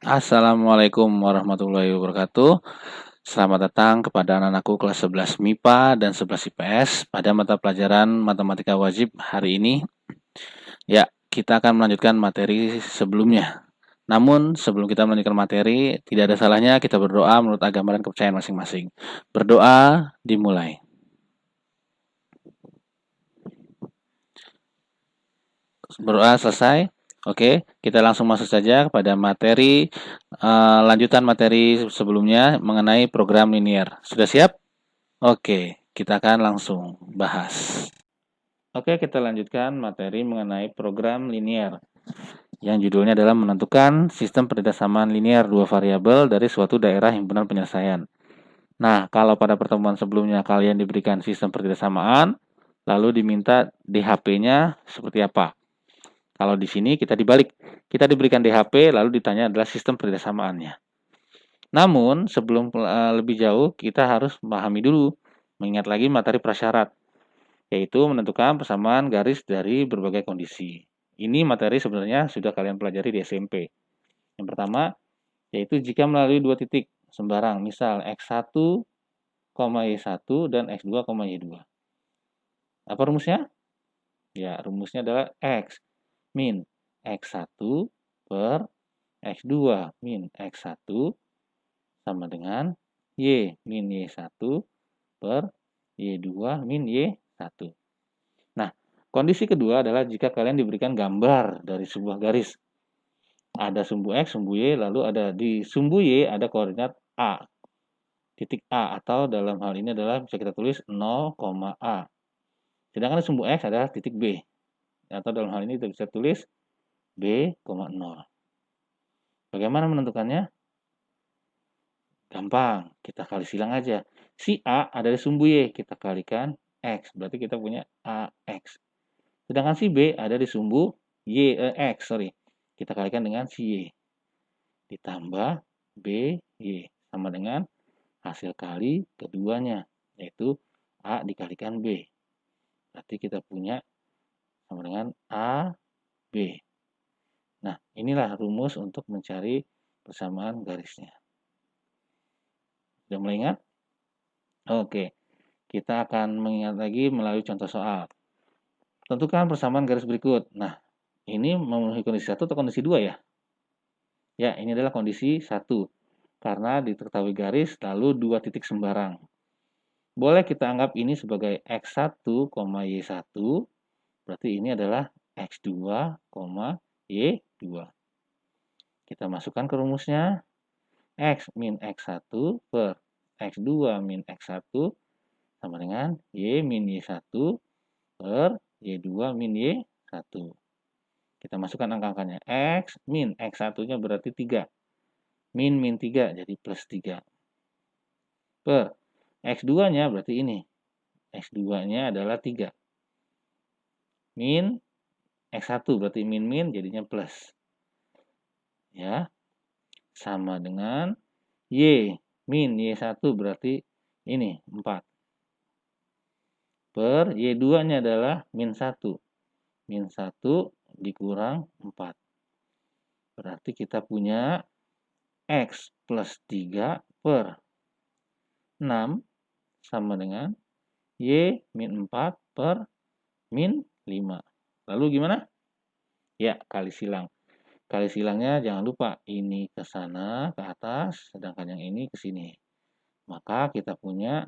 Assalamualaikum warahmatullahi wabarakatuh. Selamat datang kepada anak-anakku kelas 11 MIPA dan 11 IPS pada mata pelajaran Matematika Wajib hari ini. Ya, kita akan melanjutkan materi sebelumnya. Namun, sebelum kita melanjutkan materi, tidak ada salahnya kita berdoa menurut agama dan kepercayaan masing-masing. Berdoa dimulai. Berdoa selesai. Oke, kita langsung masuk saja kepada materi lanjutan materi sebelumnya mengenai program linear. Sudah siap? Oke, kita akan langsung bahas. Oke, kita lanjutkan materi mengenai program linear yang judulnya adalah menentukan sistem perdesaman linear dua variabel dari suatu daerah himpunan penyelesaian. Nah, kalau pada pertemuan sebelumnya kalian diberikan sistem perdesamaan, lalu diminta DHP-nya seperti apa? Kalau di sini kita dibalik, kita diberikan DHP lalu ditanya adalah sistem perdesamaannya. Namun, sebelum lebih jauh, kita harus memahami dulu, mengingat lagi materi prasyarat, yaitu menentukan persamaan garis dari berbagai kondisi. Ini materi sebenarnya sudah kalian pelajari di SMP. Yang pertama, yaitu jika melalui dua titik sembarang, misal X1, Y1 dan X2, Y2. Apa rumusnya? Ya, rumusnya adalah X min X1 per X2 min X1 sama dengan Y min Y1 per Y2 min Y1. Nah, kondisi kedua adalah jika kalian diberikan gambar dari sebuah garis. Ada sumbu X, sumbu Y, lalu ada di sumbu Y ada koordinat A, titik A, atau dalam hal ini adalah bisa kita tulis 0, A. Sedangkan di sumbu X adalah titik B, atau dalam hal ini kita bisa tulis B, 0. Bagaimana menentukannya? Gampang, kita kali silang aja. Si A ada di sumbu Y, kita kalikan X, berarti kita punya AX. Sedangkan si B ada di sumbu X, kita kalikan dengan si Y. Ditambah BY, sama dengan hasil kali keduanya, yaitu A dikalikan B. Berarti kita punya sama dengan AB. Nah, inilah rumus untuk mencari persamaan garisnya. Sudah mulai ingat? Oke, kita akan mengingat lagi melalui contoh soal. Tentukan persamaan garis berikut. Nah, ini memenuhi kondisi 1 atau kondisi 2 ya? Ya, ini adalah kondisi 1. Karena diketahui garis lalu dua titik sembarang. Boleh kita anggap ini sebagai X1, Y1. Berarti ini adalah X2, Y2. Kita masukkan ke rumusnya. X min X1 per X2 min X1 sama dengan Y min Y1 per Y2 min Y1. Kita masukkan angka-angkanya. X min X1-nya berarti 3. Min 3 jadi plus 3. Per X2-nya berarti ini. X2-nya adalah 3. Min X1 berarti min jadinya plus. Ya. Sama dengan Y min Y1 berarti ini 4. Per Y2-nya adalah min 1. Min 1 dikurang 4. Berarti kita punya X plus 3 per 6 sama dengan Y min 4 per min 5. Lalu gimana? Ya, kali silang. Kali silangnya jangan lupa, ini ke sana, ke atas, sedangkan yang ini ke sini. Maka kita punya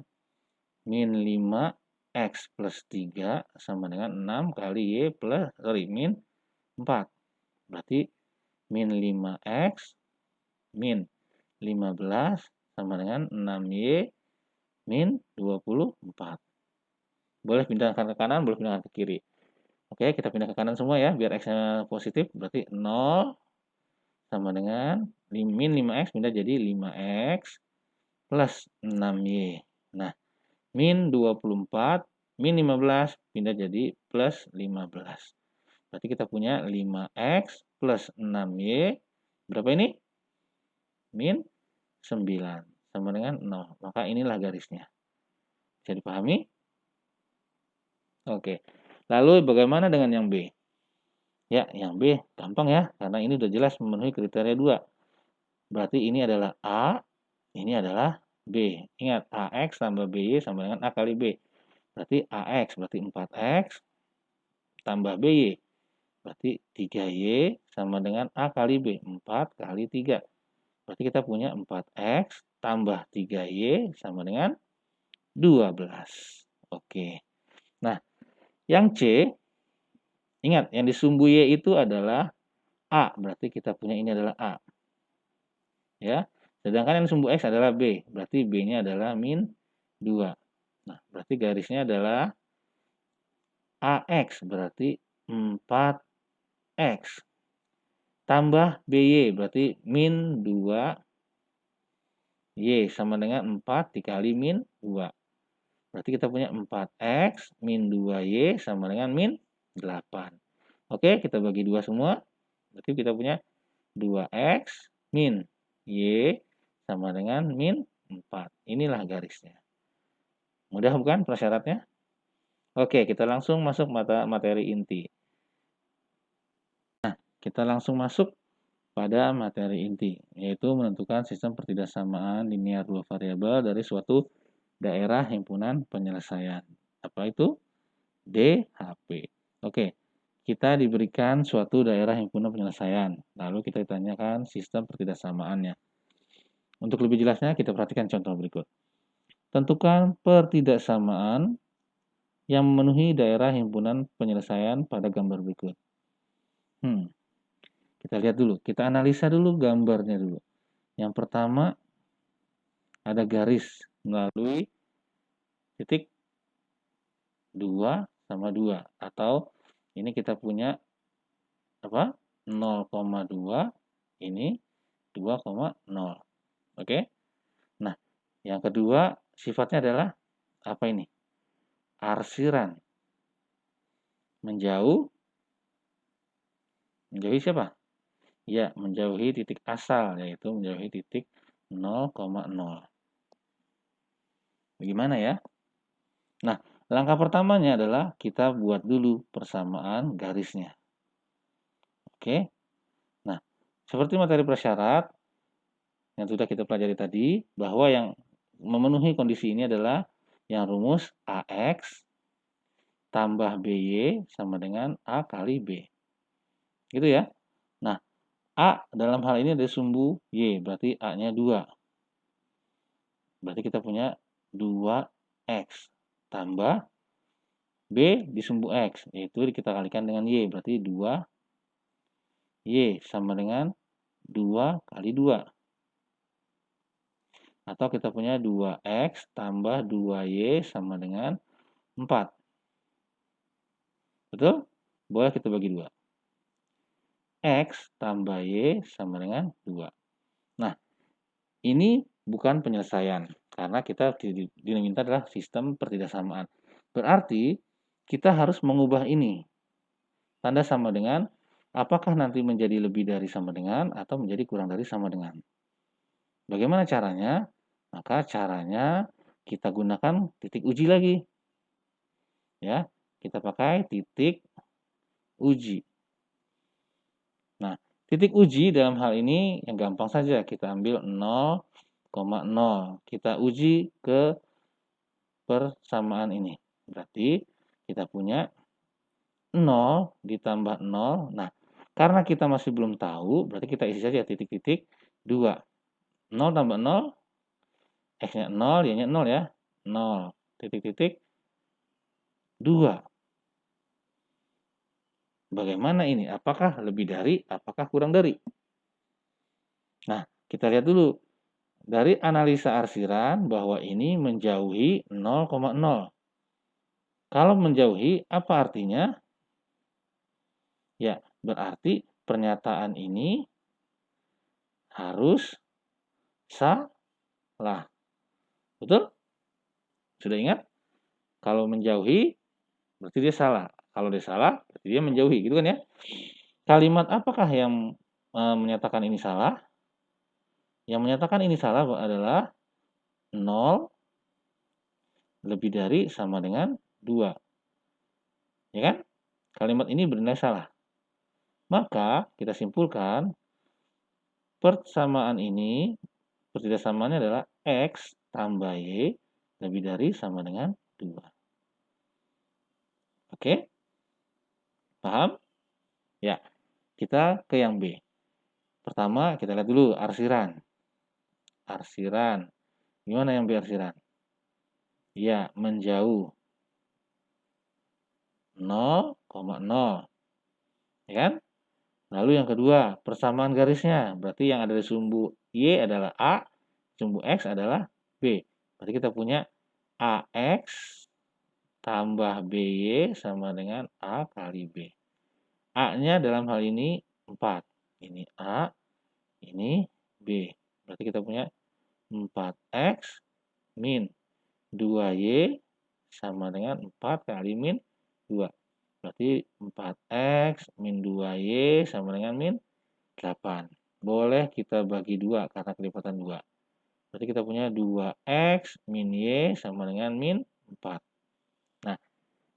min 5X plus 3 sama dengan 6 kali Y plus, min 4. Berarti min 5X min 15 sama dengan 6Y min 24. Boleh pindahkan ke kanan, boleh pindahkan ke kiri. Oke, kita pindah ke kanan semua ya, biar X-nya positif. Berarti 0 sama dengan min 5X pindah jadi 5X plus 6Y. Nah, min 24, min 15 pindah jadi plus 15. Berarti kita punya 5X plus 6Y. Berapa ini? Min 9. Sama dengan 0. Maka inilah garisnya. Bisa dipahami? Oke. Lalu bagaimana dengan yang B? Ya, yang B gampang ya, karena ini sudah jelas memenuhi kriteria 2. berarti ini adalah A, ini adalah B. Ingat, AX tambah BY sama dengan A kali B. Berarti AX berarti 4X tambah BY. Berarti 3Y sama dengan A kali B. 4 kali 3. Berarti kita punya 4X tambah 3Y sama dengan 12. Oke. Nah, yang C, ingat yang disumbu Y itu adalah A. Berarti kita punya ini adalah A. Ya. Sedangkan yang disumbu X adalah B. Berarti B-nya adalah min 2. Nah, berarti garisnya adalah AX berarti 4X tambah BY berarti min 2Y sama dengan 4 dikali min 2. Berarti kita punya 4X min 2Y sama dengan min 8. Oke, kita bagi 2 semua. Berarti kita punya 2X min Y sama dengan min 4. Inilah garisnya. Mudah bukan prasyaratnya? Oke, kita langsung masuk materi inti. Kita langsung masuk pada materi inti, yaitu menentukan sistem pertidaksamaan linear dua variabel dari suatu daerah himpunan penyelesaian. Apa itu? DHP. Oke, kita diberikan suatu daerah himpunan penyelesaian, lalu kita ditanyakan sistem pertidaksamaannya. Untuk lebih jelasnya, kita perhatikan contoh berikut. Tentukan pertidaksamaan yang memenuhi daerah himpunan penyelesaian pada gambar berikut. Kita lihat dulu, kita analisa dulu gambarnya dulu. Yang pertama, ada garis melalui titik 2 sama 2. Atau ini kita punya apa? 0,2, ini 2,0. Oke? Nah, yang kedua sifatnya adalah apa ini? Arsiran. Menjauhi siapa? Ya, menjauhi titik asal, yaitu menjauhi titik 0,0. Bagaimana ya? Nah, langkah pertamanya adalah kita buat dulu persamaan garisnya. Oke? Nah, seperti materi prasyarat yang sudah kita pelajari tadi, bahwa yang memenuhi kondisi ini adalah yang rumus AX tambah BY sama dengan A kali B. Gitu ya. Nah, A dalam hal ini ada sumbu Y, berarti A-nya 2. Berarti kita punya 2X tambah B di sumbu X, yaitu kita kalikan dengan Y, berarti 2Y sama dengan 2 kali 2. Atau kita punya 2X tambah 2Y sama dengan 4. Betul? Boleh kita bagi 2. X tambah Y sama dengan 2. Nah, ini bukan penyelesaian, karena kita diminta adalah sistem pertidaksamaan. Berarti, kita harus mengubah ini. Tanda sama dengan, apakah nanti menjadi lebih dari sama dengan, atau menjadi kurang dari sama dengan. Bagaimana caranya? Maka caranya kita gunakan titik uji lagi. Ya, kita pakai titik uji. Nah, titik uji dalam hal ini yang gampang saja, kita ambil 0,0. Kita uji ke persamaan ini. Berarti kita punya 0 ditambah 0. Nah, karena kita masih belum tahu, berarti kita isi saja titik-titik 2. 0 tambah 0, X-nya 0, Y-nya 0 ya. 0, titik-titik 2. Bagaimana ini? Apakah lebih dari, apakah kurang dari? Nah, kita lihat dulu. Dari analisa arsiran bahwa ini menjauhi 0,0. Kalau menjauhi, apa artinya? Ya, berarti pernyataan ini harus salah. Betul? Sudah ingat? Kalau menjauhi, berarti dia salah. Kalau dia salah, berarti dia menjauhi. Gitu kan ya? Kalimat apakah yang menyatakan ini salah? Yang menyatakan ini salah adalah 0 lebih dari sama dengan 2. Ya kan? Kalimat ini bernilai salah. Maka kita simpulkan persamaan ini, pertidaksamaannya adalah X tambah Y lebih dari sama dengan 2. Oke? Paham? Ya, kita ke yang B. Pertama, kita lihat dulu arsiran. Arsiran. Gimana yang B arsiran? Ya, menjauh. 0,0. Ya kan? Lalu yang kedua, persamaan garisnya. Berarti yang ada di sumbu Y adalah A, sumbu X adalah B. Berarti kita punya AX tambah BY sama dengan A kali B. A-nya dalam hal ini 4. Ini A, ini B. Berarti kita punya 4X min 2Y sama dengan 4 kali min 2. Berarti 4X min 2Y sama dengan min 8. Boleh kita bagi 2 karena kelipatan 2. Berarti kita punya 2X min Y sama dengan min 4. Nah,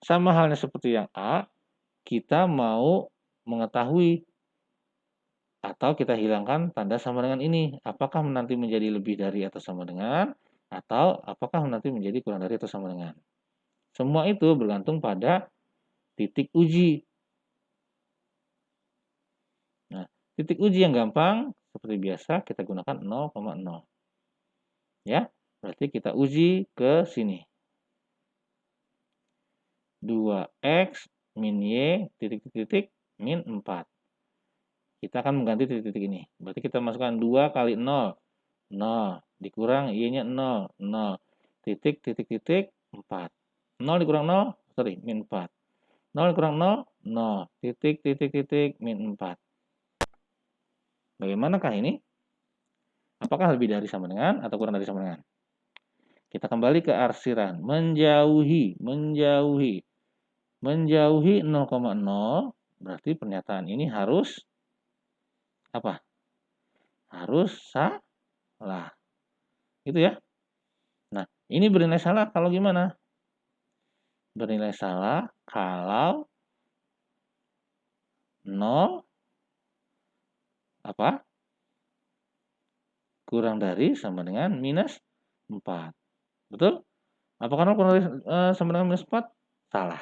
sama halnya seperti yang A, kita mau mengetahui atau kita hilangkan tanda sama dengan ini. Apakah nanti menjadi lebih dari atau sama dengan, atau apakah nanti menjadi kurang dari atau sama dengan. Semua itu bergantung pada titik uji. Nah, titik uji yang gampang, seperti biasa, kita gunakan 0,0. Ya, berarti kita uji ke sini. 2X min Y titik-titik min 4. Kita akan mengganti titik-titik ini. Berarti kita masukkan 2 kali 0. 0. Dikurang Y-nya 0. 0. Titik-titik-titik 4. 0 dikurang 0, sorry, min 4. 0 dikurang 0, 0. Titik-titik-titik min 4. Bagaimanakah ini? Apakah lebih dari sama dengan atau kurang dari sama dengan? Kita kembali ke arsiran. Menjauhi. Menjauhi 0,0 berarti pernyataan ini harus apa? Harus salah. Gitu ya. Nah, ini bernilai salah kalau gimana? Bernilai salah kalau 0 apa? Kurang dari sama dengan minus 4. Betul? Apakah 0 kurang dari sama dengan minus 4? Salah.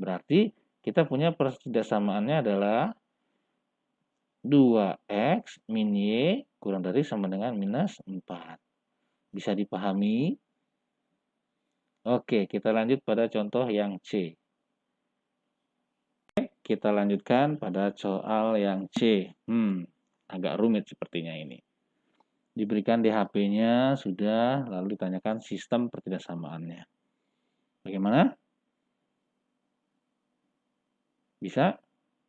Berarti kita punya pertidaksamaannya adalah 2X min Y kurang dari sama dengan minus 4. Bisa dipahami? Oke, kita lanjut pada contoh yang C. Kita lanjutkan pada soal yang C. Agak rumit sepertinya ini. Diberikan di HP-nya sudah, lalu ditanyakan sistem pertidaksamaannya. Bagaimana? Bisa?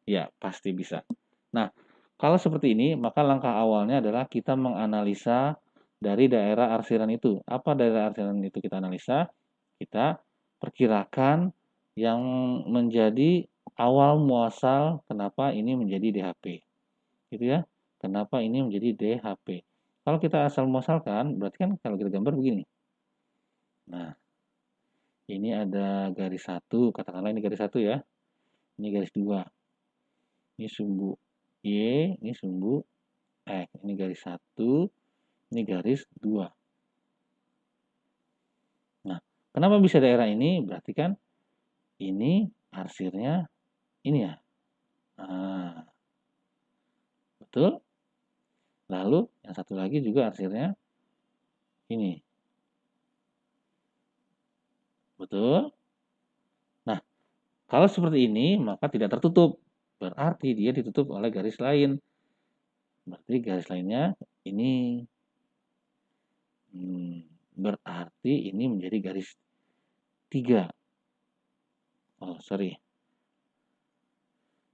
Ya, pasti bisa. Nah, kalau seperti ini, maka langkah awalnya adalah kita menganalisa dari daerah arsiran itu. Apa daerah arsiran itu kita analisa? Kita perkirakan yang menjadi awal muasal kenapa ini menjadi DHP. Gitu ya. Kenapa ini menjadi DHP. Kalau kita asal muasalkan, berarti kan kalau kita gambar begini. Nah, ini ada garis 1, katakanlah ini garis 1 ya. Ini garis 2. Ini sumbu Y, ini sumbu X. Ini garis 1, ini garis 2. Nah, kenapa bisa daerah ini? Berarti kan ini arsirnya ini ya. Nah, betul? Lalu yang satu lagi juga arsirnya ini. Betul? Nah, kalau seperti ini maka tidak tertutup. Berarti dia ditutup oleh garis lain. Berarti garis lainnya ini. Berarti ini menjadi garis 3. Oh, sorry.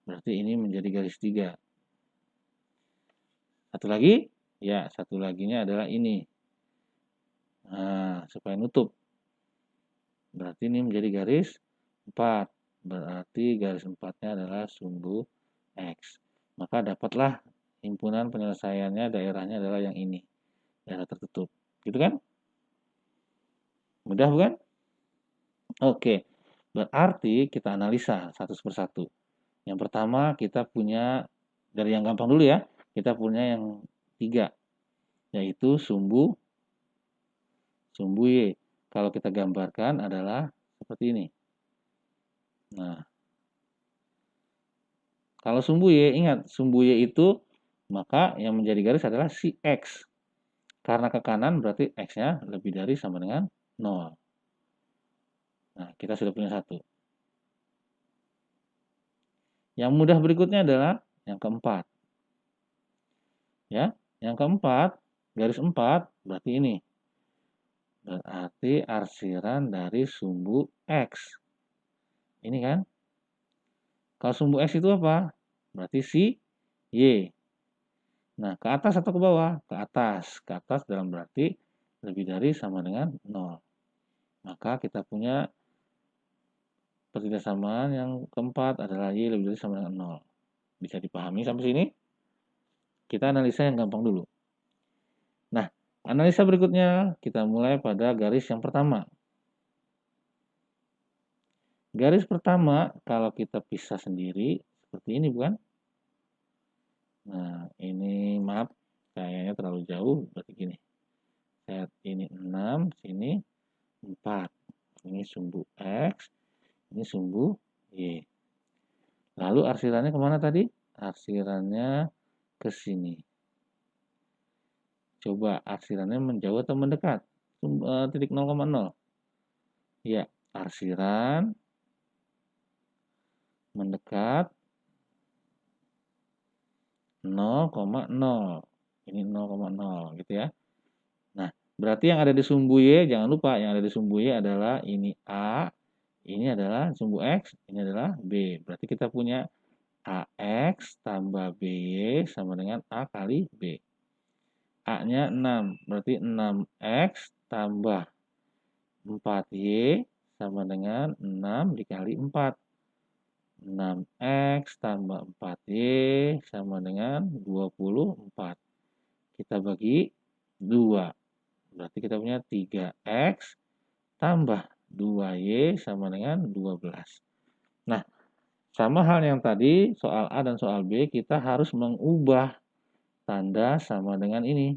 Berarti ini menjadi garis 3. Satu lagi? Ya, satu laginya adalah ini. Nah, supaya nutup. Berarti ini menjadi garis 4. Berarti garis 4-nya adalah sumbu X. Maka dapatlah himpunan penyelesaiannya daerahnya adalah yang ini. Daerah tertutup. Gitu kan? Mudah bukan? Oke. Berarti kita analisa satu persatu. Yang pertama kita punya, dari yang gampang dulu ya. Kita punya yang 3, yaitu sumbu Y. Kalau kita gambarkan adalah seperti ini. Nah, kalau sumbu Y, ingat, sumbu Y itu maka yang menjadi garis adalah si X. Karena ke kanan berarti X-nya lebih dari sama dengan 0. Nah, kita sudah punya satu. Yang mudah berikutnya adalah yang keempat. Ya, yang keempat, garis 4 berarti ini. Berarti arsiran dari sumbu X. Ini kan? Kalau sumbu X itu apa? Berarti si Y. Nah, ke atas atau ke bawah? Ke atas. Ke atas dalam berarti lebih dari sama dengan 0. Maka kita punya pertidaksamaan yang keempat adalah Y lebih dari sama dengan 0. Bisa dipahami sampai sini? Kita analisa yang gampang dulu. Nah, analisa berikutnya kita mulai pada garis yang pertama. Garis pertama kalau kita pisah sendiri seperti ini bukan? Nah, ini maaf kayaknya terlalu jauh berarti gini. Set ini 6, sini 4. Ini sumbu X, ini sumbu Y. Lalu arsirannya kemana tadi? Arsirannya ke sini. Coba arsirannya menjauh atau mendekat? Titik 0,0. Ya, arsiran mendekat 0,0. Ini 0,0 gitu ya. Nah, berarti yang ada di sumbu Y, jangan lupa yang ada di sumbu Y adalah ini A, ini adalah sumbu X, ini adalah B. Berarti kita punya AX tambah BY sama dengan A kali B. A-nya 6, berarti 6X tambah 4Y sama dengan 6 dikali 4. 6X tambah 4Y sama dengan 24. Kita bagi 2. Berarti kita punya 3X tambah 2Y sama dengan 12. Nah, sama hal yang tadi, soal A dan soal B, kita harus mengubah tanda sama dengan ini.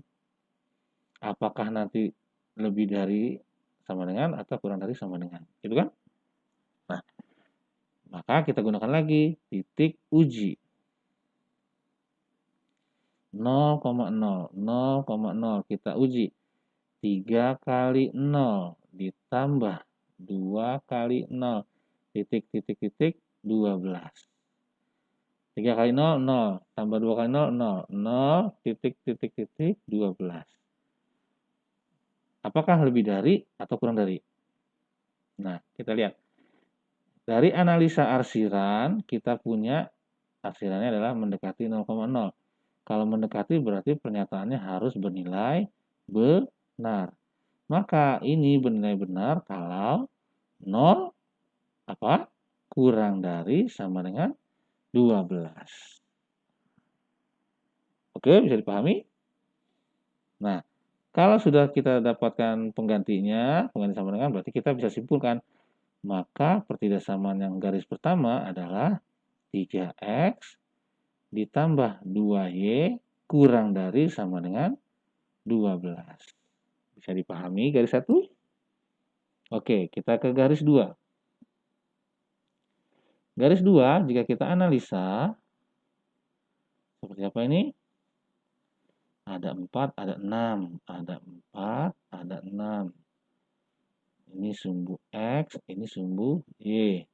Apakah nanti lebih dari sama dengan atau kurang dari sama dengan. Gitu kan? Nah, maka kita gunakan lagi titik uji. 0,0, 0,0 kita uji. 3 kali 0 ditambah 2 kali 0 titik titik titik 12. 3 kali 0, 0. Tambah 2 kali 0, 0. 0 titik titik titik 12. Apakah lebih dari atau kurang dari? Nah, kita lihat. Dari analisa arsiran, kita punya arsirannya adalah mendekati 0,0. Kalau mendekati berarti pernyataannya harus bernilai benar. Maka ini bernilai benar kalau 0 apa? Kurang dari sama dengan 12. Oke, bisa dipahami? Nah, kalau sudah kita dapatkan penggantinya, pengganti sama dengan berarti kita bisa simpulkan. Maka pertidaksamaan yang garis pertama adalah 3X ditambah 2Y kurang dari sama dengan 12. Bisa dipahami garis 1? Oke, kita ke garis 2. Garis 2, jika kita analisa, seperti apa ini? Ada 4, ada 6. Ada 4, ada 6. Ini sumbu X, ini sumbu Y.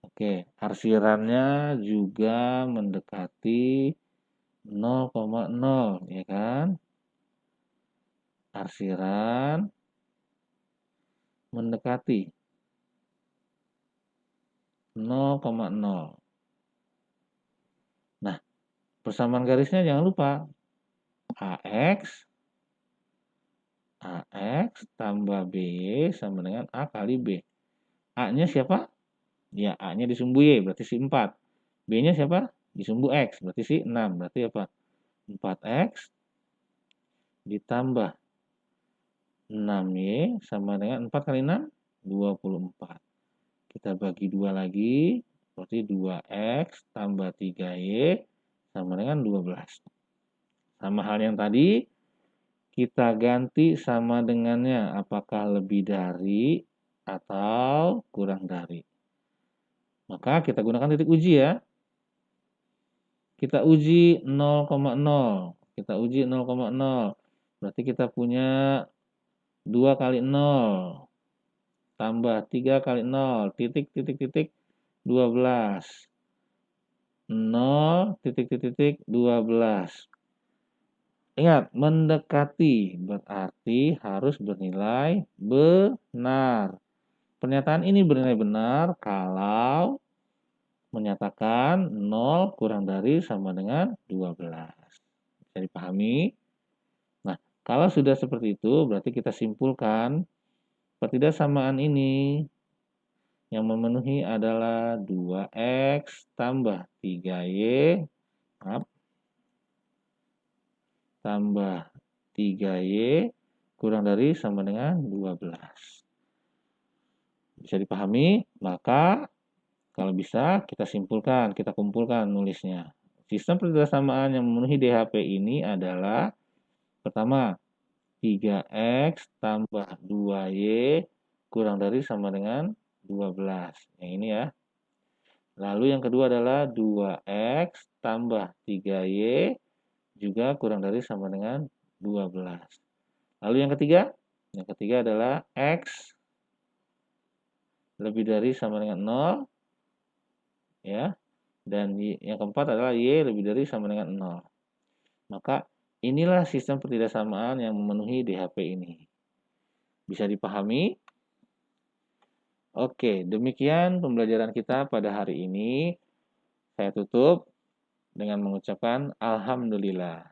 Oke, arsirannya juga mendekati 0,0, ya kan? Arsiran mendekati 0,0. Nah, persamaan garisnya jangan lupa. AX tambah BY sama dengan A kali B. A-nya siapa? Ya, A-nya di sumbu Y, berarti si 4. B-nya siapa? Di sumbu X, berarti si 6. Berarti apa? 4X ditambah 6Y sama dengan 4 kali 6, 24. Kita bagi 2 lagi, berarti 2X tambah 3Y sama dengan 12. Sama hal yang tadi, kita ganti sama dengannya. Apakah lebih dari atau kurang dari. Maka kita gunakan titik uji ya. Kita uji 0,0. Kita uji 0,0. Berarti kita punya 2 kali 0. Tambah 3 kali 0. Titik, titik, titik, 12. 0, titik, titik, titik, 12. Ingat, mendekati berarti harus bernilai benar. Pernyataan ini bernilai benar kalau menyatakan 0 kurang dari sama dengan 12. Bisa dipahami? Nah, kalau sudah seperti itu, berarti kita simpulkan pertidaksamaan ini yang memenuhi adalah 2x tambah 3y, maaf, tambah 3y kurang dari sama dengan 12. Bisa dipahami? Maka kalau bisa kita simpulkan, kita kumpulkan nulisnya. Sistem pertidaksamaan yang memenuhi DHP ini adalah pertama 3x tambah 2y kurang dari sama dengan 12. Yang ini ya. Lalu yang kedua adalah 2x tambah 3y juga kurang dari sama dengan 12. Lalu yang ketiga? Yang ketiga adalah x lebih dari sama dengan 0 ya. Dan yang keempat adalah y lebih dari sama dengan 0. Maka inilah sistem pertidaksamaan yang memenuhi DHP ini. Bisa dipahami? Oke, demikian pembelajaran kita pada hari ini. Saya tutup dengan mengucapkan alhamdulillah.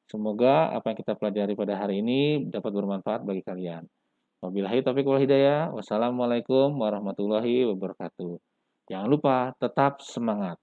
Semoga apa yang kita pelajari pada hari ini dapat bermanfaat bagi kalian. Wabillahi taufiq wal hidayah. Wassalamualaikum warahmatullahi wabarakatuh. Jangan lupa tetap semangat.